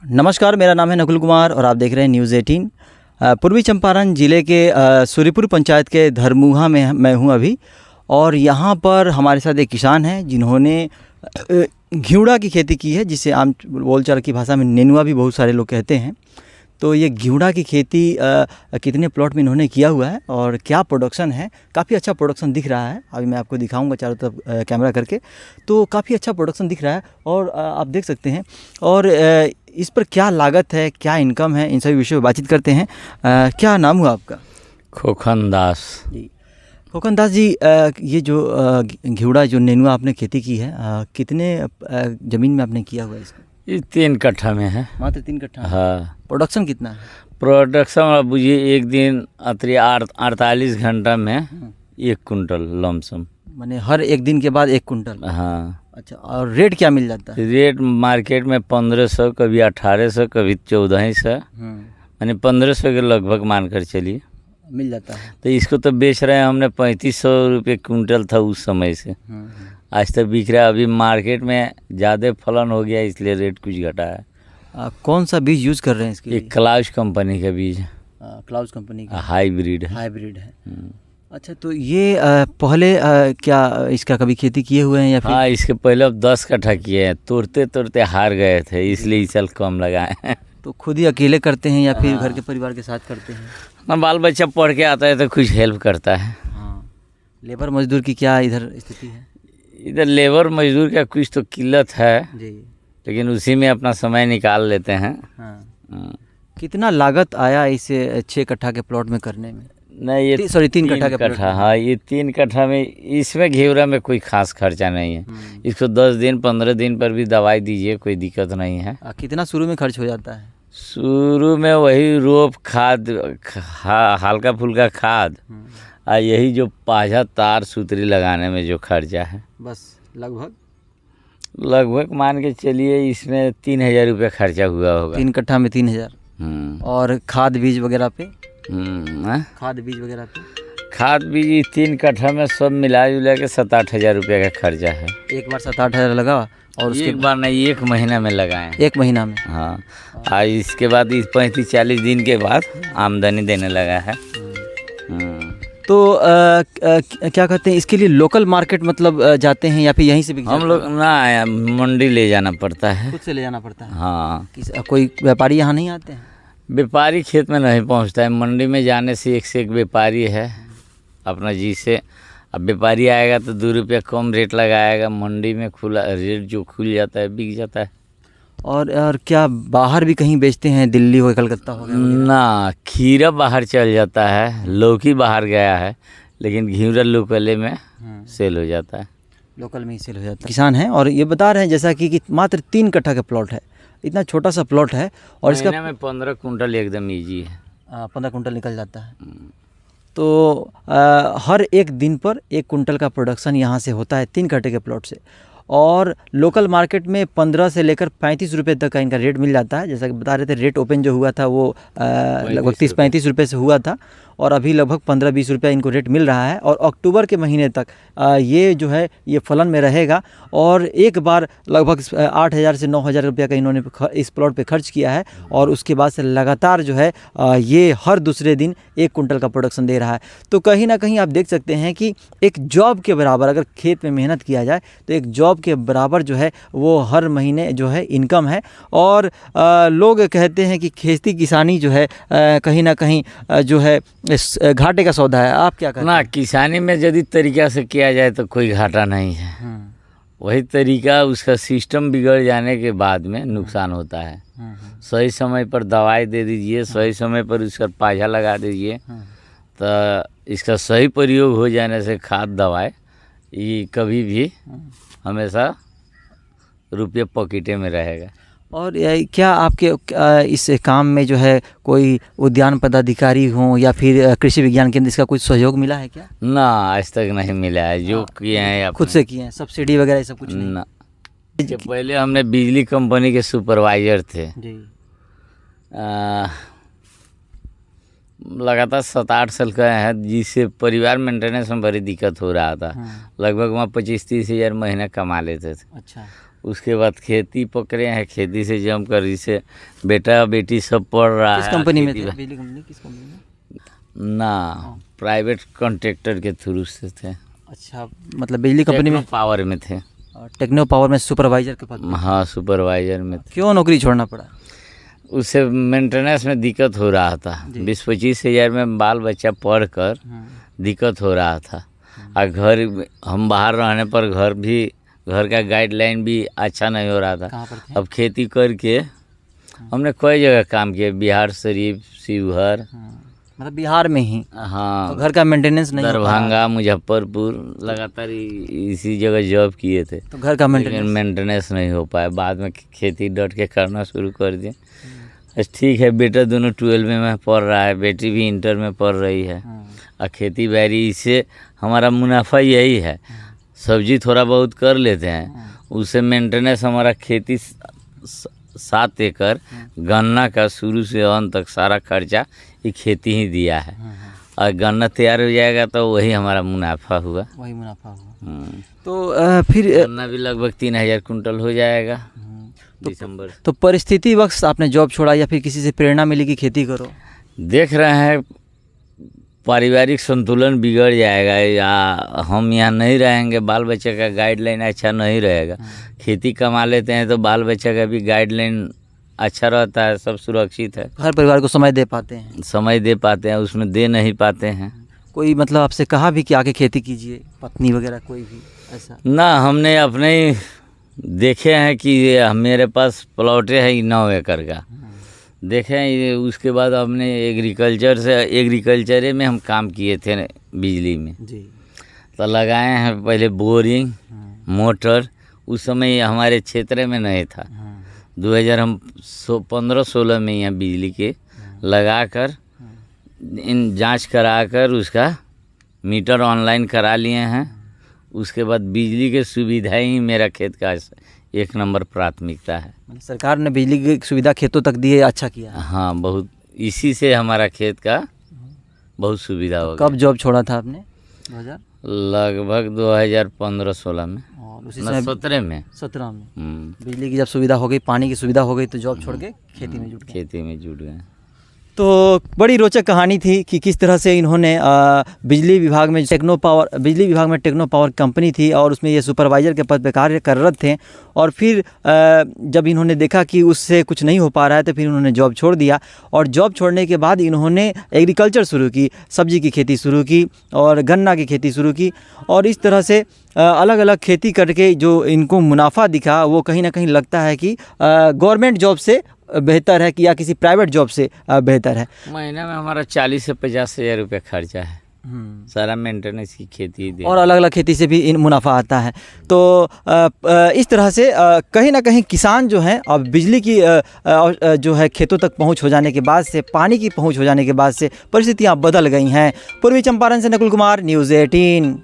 नमस्कार, मेरा नाम है नकुल कुमार और आप देख रहे हैं न्यूज़ 18। पूर्वी चंपारण ज़िले के सूर्यपुर पंचायत के धरमुहा में मैं हूं अभी, और यहां पर हमारे साथ एक किसान हैं जिन्होंने घिउड़ा की खेती की है, जिसे आम बोलचाल की भाषा में नेनुआ भी बहुत सारे लोग कहते हैं। तो ये घिउड़ा की खेती कितने प्लॉट में इन्होंने किया हुआ है और क्या प्रोडक्शन है, काफ़ी अच्छा प्रोडक्शन दिख रहा है। अभी मैं आपको दिखाऊंगा चारों तरफ कैमरा करके, तो काफ़ी अच्छा प्रोडक्शन दिख रहा है और आप देख सकते हैं। और इस पर क्या लागत है, क्या इनकम है, इन सभी विषयों पर बातचीत करते हैं। क्या नाम हुआ आपका? खोखन दास जी, खोखन दास जी, ये जो घिउड़ा जो नेनुआ आपने खेती की है, कितने ज़मीन में आपने किया हुआ है इसको? ये 3 कट्ठा में है। मात्र 3 कट्ठा? हाँ। प्रोडक्शन कितना है? प्रोडक्शन बुझिए एक दिन 48 घंटा में 1 कुंटल लमसम। माने हर एक दिन के बाद 1 कुंटल? हाँ। अच्छा, और रेट क्या मिल जाता है? रेट मार्केट में 1500, कभी 1800, कभी 1400, माने 1500 के लगभग मानकर चलिए मिल जाता है। तो इसको तो बेच रहे हैं हमने 3500 रुपये कुंटल था उस समय से। आज तक बिक रहा है। अभी मार्केट में ज़्यादा फलन हो गया इसलिए रेट कुछ घटा है। कौन सा बीज यूज़ कर रहे हैं इसके लिए? एक क्लाउस कंपनी का बीज, क्लाउस कंपनी का हाइब्रिड है। हाइब्रिड है। अच्छा, तो ये पहले क्या इसका कभी खेती किए हुए हैं या फिर? हाँ, इसके पहले अब 10 कट्ठा किए हैं। तोड़ते तोड़ते हार गए थे, इसलिए इस साल कम लगाए हैं। तो खुद ही अकेले करते हैं या फिर घर के परिवार के साथ करते हैं? ना, बाल बच्चा पढ़ के आता है तो कुछ हेल्प करता है। हाँ। लेबर मजदूर की क्या इधर स्थिति है? इधर लेबर मजदूर का कुछ तो किल्लत है जी, लेकिन उसी में अपना समय निकाल लेते हैं। हाँ। कितना लागत आया इसे 6 कट्ठा के प्लॉट में करने में? नहीं, ये 3 कट्ठा के प्लॉट में। हाँ, ये 3 कट्ठा में, इसमें घेवड़ा में कोई खास खर्चा नहीं है। इसको 10 दिन 15 दिन पर भी दवाई दीजिए, कोई दिक्कत नहीं है। कितना शुरू में खर्च हो जाता है? शुरू में वही रोप खाद, हल्का फुल्का खाद, और यही जो पाजा तार सूतरी लगाने में जो खर्चा है, बस लगभग मान के चलिए इसमें 3000 रुपये खर्चा हुआ होगा। 3 कट्ठा में 3000। और खाद बीज वगैरह पे? खाद बीज वगैरह पे? खाद बीज 3 कट्ठा में सब मिला जुला के 7-8 हज़ार रुपये का खर्चा है। एक बार 7-8 हज़ार लगा और उसके एक बार नहीं, 1 महीना में लगाए। 1 महीना में? हाँ। और इसके बाद 35-40 दिन के बाद आमदनी देने लगा है। तो क्या कहते हैं, इसके लिए लोकल मार्केट मतलब जाते हैं या फिर यहीं से बिक जाता है? हम लोग ना, मंडी ले जाना पड़ता है। खुद से ले जाना पड़ता है? हाँ। कोई व्यापारी यहाँ नहीं आते हैं? व्यापारी खेत में नहीं पहुँचता है। मंडी में जाने से एक व्यापारी है अपना जी से। अब व्यापारी आएगा तो 2 रुपया कम रेट लगाएगा। मंडी में खुला रेट जो खुल जाता है बिक जाता है। और क्या बाहर भी कहीं बेचते हैं? दिल्ली हो, कलकत्ता हो गया? ना, खीरा बाहर चल जाता है, लौकी बाहर गया है, लेकिन घिउड़ा लोकल में सेल हो जाता है। लोकल में ही सेल हो जाता है। किसान हैं और ये बता रहे हैं जैसा कि मात्र 3 कट्ठा का प्लॉट है, इतना छोटा सा प्लॉट है और इसका महीने में 15 कुंटल एकदम ईजी है। 15 कुंटल निकल जाता है। तो हर एक दिन पर 1 कुंटल का प्रोडक्शन यहाँ से होता है 3 कट्ठे के प्लॉट से। और लोकल मार्केट में 15 से लेकर 35 रुपये तक का इनका रेट मिल जाता है। जैसा कि बता रहे थे, रेट ओपन जो हुआ था वो लगभग 30-35 रुपये से हुआ था और अभी लगभग 15-20 रुपये इनको रेट मिल रहा है। और अक्टूबर के महीने तक ये जो है ये फलन में रहेगा। और एक बार लगभग 8000 से 9000 रुपये का इन्होंने इस प्लॉट पे खर्च किया है और उसके बाद से लगातार जो है ये हर दूसरे दिन 1 कुंटल का प्रोडक्शन दे रहा है। तो कहीं ना कहीं आप देख सकते हैं कि एक जॉब के बराबर अगर खेत में मेहनत किया जाए तो एक जॉब के बराबर जो है वो हर महीने जो है इनकम है। और लोग कहते हैं कि खेती किसानी जो है कहीं ना कहीं जो है घाटे का सौदा है। आप क्या कहते हैं? ना, किसानी में यदि तरीका से किया जाए तो कोई घाटा नहीं है। वही तरीका, उसका सिस्टम बिगड़ जाने के बाद में नुकसान होता है। सही समय पर दवाई दे दीजिए, सही समय पर उसका पाजा लगा दीजिए, तो इसका सही प्रयोग हो जाने से खाद दवाई ये कभी भी हमेशा रुपये पॉकेटे में रहेगा। और क्या आपके इस काम में जो है कोई उद्यान पदाधिकारी हो या फिर कृषि विज्ञान केंद्र, इसका कुछ सहयोग मिला है क्या? ना, आज तक नहीं मिला है। जो किए हैं खुद से किए हैं? सब्सिडी वगैरह ये सब कुछ नहीं? ना। इसके पहले हमने बिजली कंपनी के सुपरवाइजर थे जी। लगातार 7-8 साल का है, जिससे परिवार मेंटेनेंस में बड़ी दिक्कत हो रहा था। लगभग वहाँ 25-30 हज़ार महीना कमा लेते थे। अच्छा। उसके बाद खेती पकड़े हैं, खेती से जम कर इसे बेटा बेटी सब पढ़ रहा किस है। कंपनी में खेती थे? बिजली कंपनी किस कंपनी में? ना, प्राइवेट कॉन्ट्रैक्टर के थ्रू से थे। अच्छा, मतलब बिजली कंपनी में, पावर में थे। टेक्नो पावर में सुपरवाइजर के पद पे। हाँ, सुपरवाइजर में थे। क्यों नौकरी छोड़ना पड़ा? उससे मेंटेनेंस में दिक्कत हो रहा था। 20-25 हज़ार में बाल बच्चा पढ़ कर दिक्कत हो रहा था। और घर हम बाहर रहने पर घर का गाइडलाइन भी अच्छा नहीं हो रहा था। कहाँ पर थे? अब खेती करके हमने कई जगह काम किया, बिहार शरीफ, शिवहर, मतलब बिहार में ही, हाँ, तो घर का मेंटेनेंस नहीं हो पा रहा। दरभंगा, मुजफ्फरपुर, लगातार इसी जगह जॉब किए थे। तो घर का लेकिन मेंटेनेंस मेंटेनेंस नहीं हो पाया। बाद में खेती डट के करना शुरू कर दिए। बस ठीक है, बेटा दोनों 12वीं में पढ़ रहा है, बेटी भी इंटर में पढ़ रही है। और खेती बाड़ी से हमारा मुनाफा यही है। सब्जी थोड़ा बहुत कर लेते हैं, उससे मेंटेनेंस हमारा खेती 7 एकड़ गन्ना का शुरू से अंत तक सारा खर्चा ये खेती ही दिया है। और गन्ना तैयार हो जाएगा तो वही हमारा मुनाफा हुआ। वही मुनाफा हुआ। हम्म। तो फिर गन्ना भी लगभग 3000 कुंटल हो जाएगा दिसंबर। तो परिस्थिति वक्त आपने जॉब छोड़ा या फिर किसी से प्रेरणा मिली कि खेती करो? देख रहे हैं पारिवारिक संतुलन बिगड़ जाएगा या हम यहाँ नहीं रहेंगे, बाल बच्चे का गाइडलाइन अच्छा नहीं रहेगा। खेती कमा लेते हैं तो बाल बच्चे का भी गाइडलाइन अच्छा रहता है, सब सुरक्षित है। हर परिवार को समय दे पाते हैं? समय दे पाते हैं, उसमें दे नहीं पाते हैं। कोई मतलब आपसे कहा भी कि आगे खेती कीजिए, पत्नी वगैरह कोई भी ऐसा? ना, हमने अपने ही देखे हैं कि ये मेरे पास प्लॉटे है 9 एकड़ का, देखे हैं ये। उसके बाद हमने एग्रीकल्चर में हम काम किए थे बिजली में जी। तो लगाए हैं पहले बोरिंग, मोटर। उस समय हमारे क्षेत्र में नहीं था। 2015-16 में यहाँ बिजली के लगाकर इन जांच कराकर उसका मीटर ऑनलाइन करा लिए हैं। उसके बाद बिजली की सुविधाएं ही मेरा खेत का 1 नंबर प्राथमिकता है। सरकार ने बिजली की सुविधा खेतों तक दी है, अच्छा किया है। हाँ, बहुत, इसी से हमारा खेत का बहुत सुविधा हो गया। कब जॉब छोड़ा था आपने? 2000 लगभग 2015-16 में और उसी न समय 17 में 17 में बिजली की जब सुविधा हो गई, पानी की सुविधा हो गई, तो जॉब छोड़ के खेती में जुट गए। खेती में जुट गए। तो बड़ी रोचक कहानी थी कि किस तरह से इन्होंने बिजली विभाग में टेक्नो पावर कंपनी थी और उसमें ये सुपरवाइज़र के पद पर कार्यरत थे। और फिर जब इन्होंने देखा कि उससे कुछ नहीं हो पा रहा है तो फिर इन्होंने जॉब छोड़ दिया। और जॉब छोड़ने के बाद इन्होंने एग्रीकल्चर शुरू की, सब्जी की खेती शुरू की और गन्ना की खेती शुरू की। और इस तरह से अलग अलग खेती करके जो इनको मुनाफा दिखा वो कहीं ना कहीं लगता है कि गवर्नमेंट जॉब से बेहतर है कि या किसी प्राइवेट जॉब से बेहतर है। महीने में हमारा 40 से 50 हज़ार रुपये खर्चा है, सारा मेंटेनेंस की खेती दे। और अलग अलग खेती से भी इन मुनाफा आता है। तो इस तरह से कहीं ना कहीं किसान जो हैं अब बिजली की जो है खेतों तक पहुंच हो जाने के बाद से, पानी की पहुंच हो जाने के बाद से परिस्थितियां बदल गई हैं। पूर्वी चंपारण से नकुल कुमार, न्यूज़ 18।